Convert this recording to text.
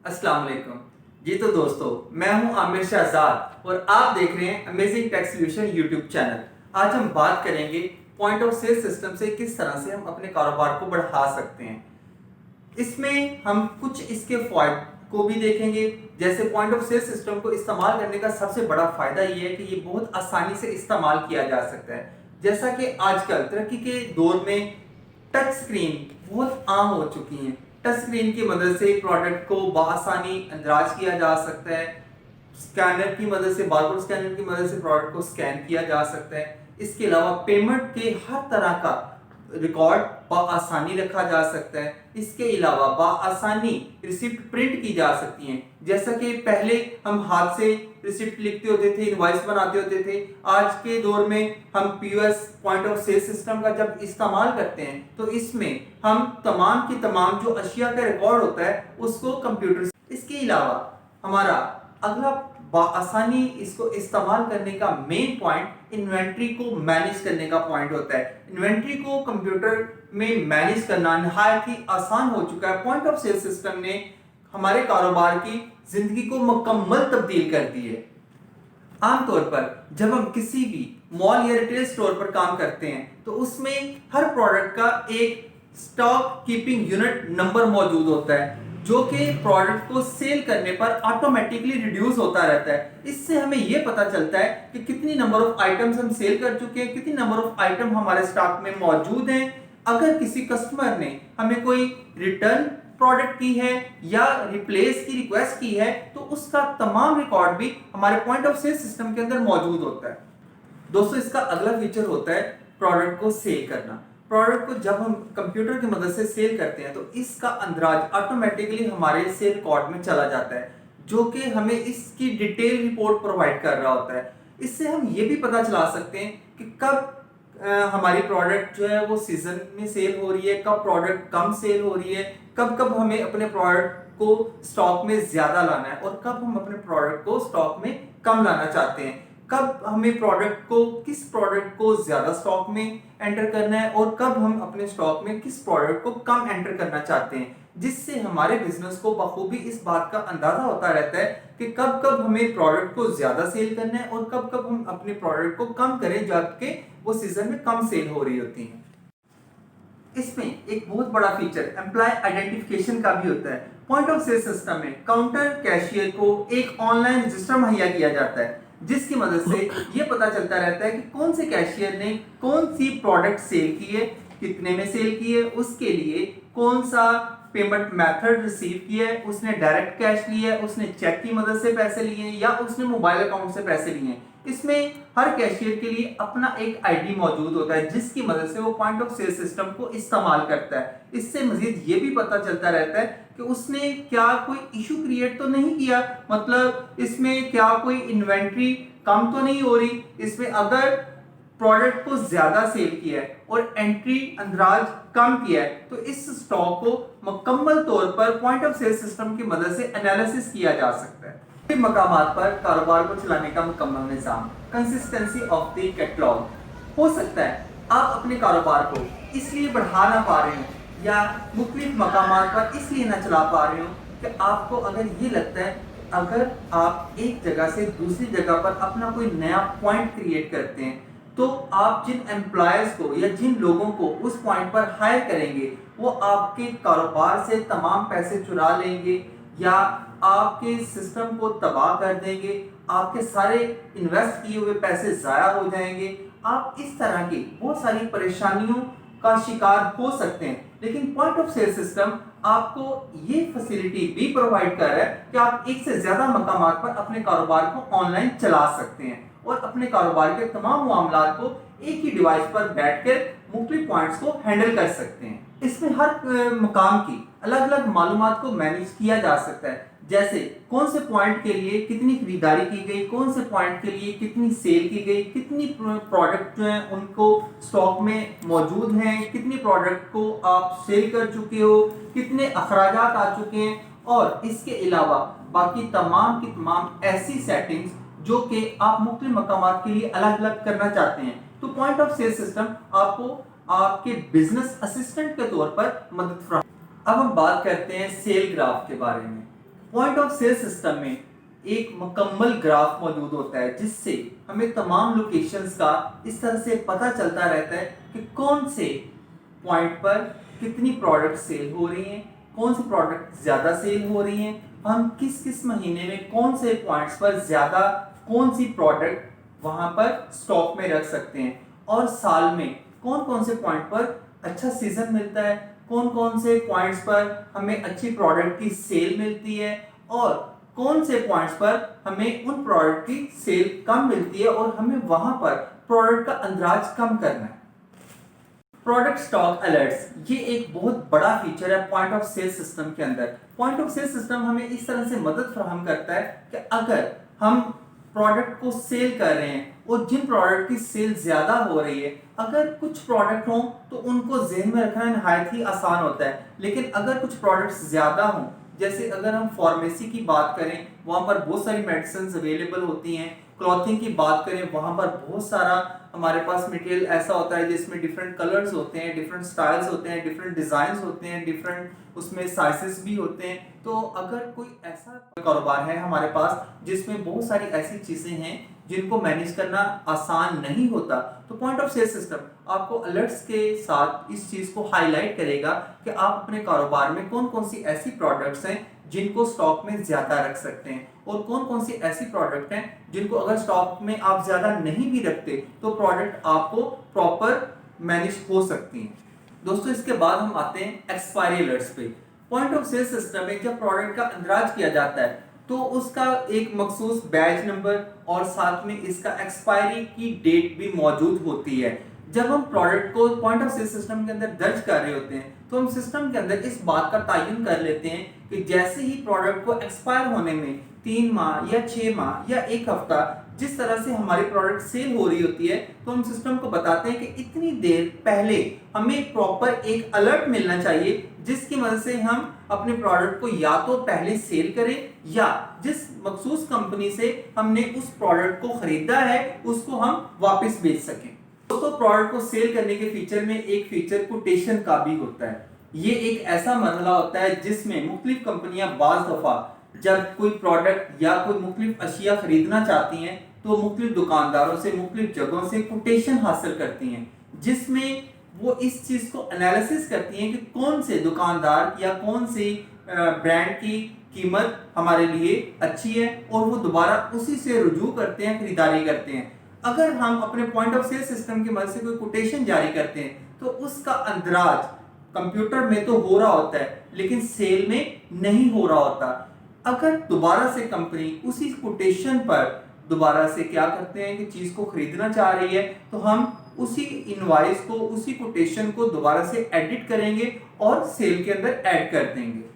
अस्सलाम वालेकुम। जी तो दोस्तों, मैं हूं आमिर शहजाद और आप देख रहे हैं amazing tax solution YouTube channel. आज हम बात करेंगे पॉइंट ऑफ सेल सिस्टम से किस तरह से हम अपने कारोबार को बढ़ा सकते हैं। इसमें हम कुछ इसके फायदे को भी देखेंगे। जैसे पॉइंट ऑफ सेल सिस्टम को इस्तेमाल करने का सबसे बड़ा फायदा ये है कि ये बहुत आसानी से इस्तेमाल किया जा सकता है। जैसा कि आजकल तरक्की के दौर में टच स्क्रीन बहुत आम हो चुकी हैं। टच स्क्रीन की मदद से प्रोडक्ट को बआसानी अंदराज किया जा सकता है। स्कैनर की मदद से, बारकोड स्कैनर की मदद से प्रोडक्ट को स्कैन किया जा सकता है। इसके अलावा पेमेंट के हर तरह का रिकॉर्ड बआसानी रखा जा सकता है। इसके अलावा बआसानी रिसिप्ट प्रिंट की जा सकती हैं। जैसा कि पहले हम हाथ से रिसिप्ट लिखते होते थे, इनवॉइस बनाते होते थे, आज के दौर में हम POS point of sale system का जब इस्तेमाल करते हैं तो इसमें हम तमाम की तमाम जो अशिया का रिकॉर्ड होता है उसको कंप्यूटर से। इसके अलावा हमारा अगला बआसानी इसको इस्तेमाल करने का मेन पॉइंट इन्वेंट्री को मैनेज करने का पॉइंट होता है। इन्वेंट्री को कंप्यूटर में मैनेज करना निहायत ही आसान हो चुका है। पॉइंट ऑफ सेल सिस्टम ने हमारे कारोबार की जिंदगी को मुकम्मल तब्दील कर दी है। आमतौर पर जब हम किसी भी मॉल या रिटेल स्टोर पर काम करते हैं तो उसमें हर प्रोडक्ट का एक स्टॉक कीपिंग यूनिट नंबर मौजूद होता है जो कि प्रोडक्ट को सेल करने पर ऑटोमेटिकली रिड्यूस होता रहता है। इससे हमें यह पता चलता है कि कितनी नंबर ऑफ आइटम्स हम सेल कर चुके हैं, कितनी नंबर ऑफ आइटम हमारे स्टॉक में मौजूद हैं। अगर किसी कस्टमर ने हमें कोई रिटर्न प्रोडक्ट की है या रिप्लेस की रिक्वेस्ट की है तो उसका तमाम रिकॉर्ड भी हमारे पॉइंट ऑफ सेल सिस्टम के अंदर मौजूद होता है। दोस्तों, इसका अगला फीचर होता है प्रोडक्ट को सेल करना। प्रोडक्ट को जब हम कंप्यूटर की मदद से सेल करते हैं तो इसका अंदराज ऑटोमेटिकली हमारे सेल रिकॉर्ड में चला जाता है जो कि हमें इसकी डिटेल रिपोर्ट प्रोवाइड कर रहा होता है। इससे हम ये भी पता चला सकते हैं कि कब हमारी प्रोडक्ट जो है वो सीजन में सेल हो रही है, कब प्रोडक्ट कम सेल हो रही है, कब कब हमें अपने प्रोडक्ट को स्टॉक में ज्यादा लाना है और कब हम अपने प्रोडक्ट को स्टॉक में कम लाना चाहते हैं, कब हमें किस प्रोडक्ट को ज्यादा स्टॉक में एंटर करना है और कब हम अपने स्टॉक में किस प्रोडक्ट को कम एंटर करना चाहते हैं। जिससे हमारे बिजनेस को बखूबी इस बात का अंदाजा होता रहता है कि कब कब हमें प्रोडक्ट को ज्यादा सेल करना है और कब कब हम अपने प्रोडक्ट को कम करें जबकि वो सीजन में कम सेल हो रही होती है। इसमें एक बहुत बड़ा फीचर एम्प्लॉय आइडेंटिफिकेशन का भी होता है। पॉइंट ऑफ सेल सिस्टम में काउंटर कैशियर को एक ऑनलाइन रजिस्टर मुहैया किया जाता है जिसकी मदद से ये पता चलता रहता है कि कौन से कैशियर ने कौन सी प्रोडक्ट सेल की है, कितने में सेल की है, उसके लिए कौन सा पेमेंट मेथड रिसीव किया है, उसने डायरेक्ट कैश लिया है, उसने चेक की मदद से पैसे लिए हैं या उसने मोबाइल अकाउंट से पैसे लिए हैं। इसमें हर कैशियर के लिए अपना एक आईडी मौजूद होता है जिसकी मदद से वो पॉइंट ऑफ सेल सिस्टम को इस्तेमाल करता है। इससे मजीद ये भी पता चलता रहता है कि उसने क्या कोई इशू क्रिएट तो नहीं किया, मतलब इसमें क्या कोई इन्वेंट्री कम तो नहीं हो रही। इसमें अगर प्रोडक्ट को ज्यादा सेल किया है और एंट्री अंदराज कम किया है तो इस स्टॉक को मुकम्मल तौर पर पॉइंट ऑफ सेल सिस्टम की मदद से एनालिसिस किया जा सकता है। मकामात पर कारोबार को चलाने का मुकम्मल निज़ाम, कंसिस्टेंसी ऑफ द कैटलॉग। हो सकता है आप अपने कारोबार को इसलिए बढ़ा ना पा रहे हो या मुख्तलिफ मकामात पर इसलिए ना चला पा रहे हो कि आपको अगर ये लगता है अगर आप एक जगह से दूसरी जगह पर अपना कोई नया पॉइंट क्रिएट करते हैं तो आप जिन एम्प्लॉयज को या जिन लोगों को उस पॉइंट पर हायर करेंगे वो आपके कारोबार से तमाम पैसे चुरा लेंगे या आपके सिस्टम को तबाह कर देंगे, आपके सारे इन्वेस्ट किए हुए पैसे जाया हो जाएंगे। आप इस तरह की बहुत सारी परेशानियों का शिकार हो सकते हैं। लेकिन पॉइंट ऑफ सेल सिस्टम आपको ये फैसिलिटी भी प्रोवाइड कर रहा है कि आप एक से ज्यादा मकामात पर अपने कारोबार को ऑनलाइन चला सकते हैं और अपने कारोबार के तमाम मामलात को एक ही डिवाइस पर बैठकर मुख्तलिफ पॉइंट्स को हैंडल कर सकते हैं। इसमें हर मकाम की अलग अलग मालूमात को मैनेज किया जा सकता है, जैसे कौन से पॉइंट के लिए कितनी खरीदारी की गई, कौन से पॉइंट के लिए कितनी सेल की गई, कितनी प्रोडक्ट जो है उनको स्टॉक में मौजूद हैं, कितनी प्रोडक्ट को आप सेल कर चुके हो, कितने अखराजात आ चुके हैं और इसके अलावा बाकी तमाम की तमाम ऐसी सेटिंग्स जो कि आप मुख्तलिफ मकामात के लिए अलग अलग करना चाहते हैं। तो पॉइंट ऑफ सेल सिस्टम आपको आपके बिजनेस असिस्टेंट के तौर पर मदद फराहम। अब हम बात करते हैं सेल ग्राफ के बारे में। पॉइंट ऑफ सेल सिस्टम में एक मुकम्मल ग्राफ मौजूद होता है जिससे हमें तमाम लोकेशंस का इस तरह से पता चलता रहता है कि कौन से पॉइंट पर कितनी प्रोडक्ट सेल हो रही हैं, कौन सी प्रोडक्ट ज़्यादा सेल हो रही हैं, हम किस किस महीने में कौन से पॉइंट्स पर ज़्यादा कौन सी प्रोडक्ट वहाँ पर स्टॉक में रख सकते हैं, और साल में कौन कौन से पॉइंट पर अच्छा सीजन मिलता है, कौन कौन से पॉइंट्स पर हमें अच्छी प्रोडक्ट की सेल मिलती है, और कौन से पॉइंट्स पर हमें उन प्रोडक्ट की सेल कम मिलती है और हमें वहां पर प्रोडक्ट का अंदाज कम करना है। प्रोडक्ट स्टॉक अलर्ट्स ये एक बहुत बड़ा फीचर है पॉइंट ऑफ सेल सिस्टम के अंदर। पॉइंट ऑफ सेल सिस्टम हमें इस तरह से मदद फराहम करता है कि अगर हम प्रोडक्ट को सेल कर रहे हैं और जिन प्रोडक्ट की सेल ज्यादा हो रही है, अगर कुछ प्रोडक्ट हों तो उनको ज़हन में रखना नहायत ही आसान होता है, लेकिन अगर कुछ प्रोडक्ट्स ज्यादा हों, जैसे अगर हम फार्मेसी की बात करें वहाँ पर बहुत सारी मेडिसिन अवेलेबल होती हैं, क्लॉथिंग की बात करें वहाँ पर बहुत सारा हमारे पास मटेरियल ऐसा होता है जिसमें डिफरेंट कलर्स होते हैं, डिफरेंट स्टाइल्स होते हैं, डिफरेंट डिज़ाइंस होते हैं, डिफरेंट उसमें साइजेस भी होते हैं। तो अगर कोई ऐसा कारोबार है हमारे पास जिसमें बहुत सारी ऐसी चीज़ें हैं जिनको मैनेज करना आसान नहीं होता, तो पॉइंट ऑफ सेल सिस्टम आपको अलर्ट्स के साथ इस चीज़ को हाईलाइट करेगा कि आप अपने कारोबार में कौन कौन सी ऐसी प्रोडक्ट्स हैं जिनको स्टॉक में ज़्यादा रख सकते हैं, और कौन कौन सी ऐसी प्रोडक्ट हैं जिनको अगर स्टॉक में आप ज़्यादा नहीं भी रखते तो प्रोडक्ट आपको प्रॉपर मैनेज हो सकती हैं। दोस्तों इसके बाद हम आते हैं एक्सपायरी अलर्ट्स पे। पॉइंट ऑफ सेल सिस्टम में जब प्रोडक्ट का अंदाज किया जाता है तो उसका एक मखसूस बैच नंबर और साथ में इसका एक्सपायरी की डेट भी मौजूद होती है। जब हम प्रोडक्ट को पॉइंट ऑफ सेल सिस्टम के अंदर दर्ज कर रहे होते हैं तो हम सिस्टम के अंदर इस बात का तयन कर लेते हैं कि जैसे ही प्रोडक्ट को एक्सपायर होने में 3 माह या 6 माह या 1 हफ्ता जिस तरह से हमारी प्रोडक्ट सेल हो रही होती है, तो हम सिस्टम को बताते हैं कि इतनी देर पहले हमें प्रॉपर एक अलर्ट मिलना चाहिए जिसकी मदद से हम अपने प्रोडक्ट को या तो पहले सेल करें या जिस मखसूस कंपनी से हमने उस प्रोडक्ट को खरीदा है उसको हम वापस बेच सकें। दोस्तों प्रोडक्ट को सेल करने के फीचर में एक फीचर कोटेशन का भी होता है। ये एक ऐसा मरहला होता है जिसमें मुख्तलिफ कंपनियां बाज़ दफ़ा जब कोई प्रोडक्ट या कोई मुख्तलिफ अशिया खरीदना चाहती हैं तो मुख्तलिफ दुकानदारों से मुख्तलिफ जगहों से कोटेशन हासिल करती हैं, जिसमें वो इस चीज़ को एनालिसिस करती हैं कि कौन से दुकानदार या कौन सी ब्रांड की कीमत हमारे लिए अच्छी है और वो दोबारा उसी से रुजू करते हैं, खरीदारी करते हैं। अगर हम अपने पॉइंट ऑफ सेल सिस्टम की मदद से कोई कोटेशन जारी करते हैं तो उसका अंदाज कंप्यूटर में तो हो रहा होता है लेकिन सेल में नहीं हो रहा होता। अगर दोबारा से कंपनी उसी कोटेशन पर दोबारा से क्या करते हैं कि चीज़ को खरीदना चाह रही है तो हम उसी इनवॉइस को उसी कोटेशन को दोबारा से एडिट करेंगे और सेल के अंदर ऐड कर देंगे।